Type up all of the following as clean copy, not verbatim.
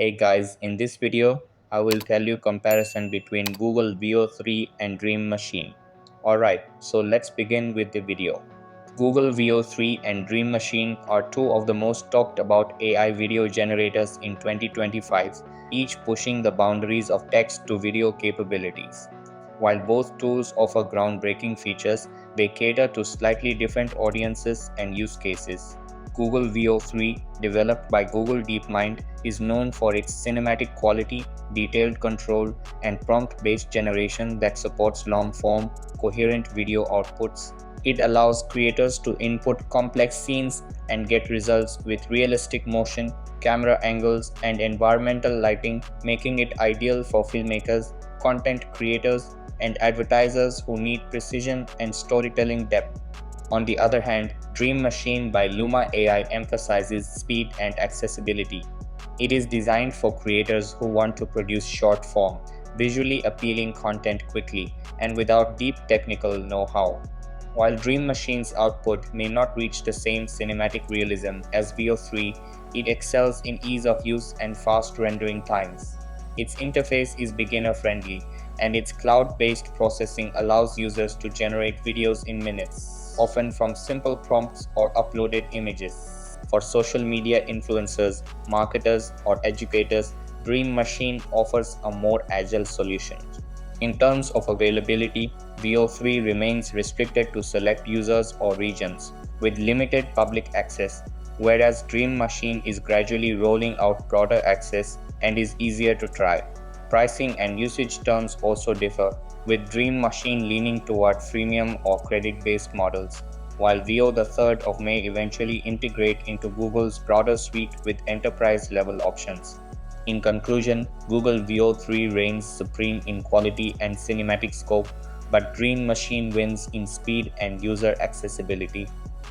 Hey guys, in this video, I will tell you comparison between Google Veo 3 and Dream Machine. Alright, so let's begin with the video. Google Veo 3 and Dream Machine are two of the most talked about AI video generators in 2025, each pushing the boundaries of text to video capabilities. While both tools offer groundbreaking features, they cater to slightly different audiences and use cases. Google Veo 3, developed by Google DeepMind, is known for its cinematic quality, detailed control, and prompt-based generation that supports long-form, coherent video outputs. It allows creators to input complex scenes and get results with realistic motion, camera angles, and environmental lighting, making it ideal for filmmakers, content creators, and advertisers who need precision and storytelling depth. On the other hand, Dream Machine by Luma AI emphasizes speed and accessibility. It is designed for creators who want to produce short-form, visually appealing content quickly and without deep technical know-how. While Dream Machine's output may not reach the same cinematic realism as Veo 3, it excels in ease of use and fast rendering times. Its interface is beginner-friendly, and its cloud-based processing allows users to generate videos in minutes, often from simple prompts or uploaded images. For social media influencers, marketers, or educators, Dream Machine offers a more agile solution. In terms of availability, Veo 3 remains restricted to select users or regions, with limited public access, whereas Dream Machine is gradually rolling out broader access and is easier to try. Pricing and usage terms also differ, with Dream Machine leaning toward freemium or credit-based models, while Veo the 3rd of may eventually integrate into Google's broader suite with enterprise-level options. In conclusion, Google Veo 3 reigns supreme in quality and cinematic scope, but Dream Machine wins in speed and user accessibility.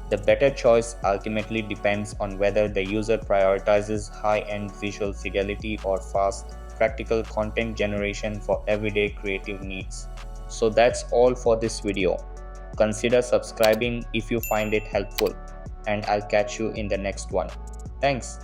The better choice ultimately depends on whether the user prioritizes high-end visual fidelity or fast, practical content generation for everyday creative needs. So that's all for this video. Consider subscribing if you find it helpful, and I'll catch you in the next one. Thanks.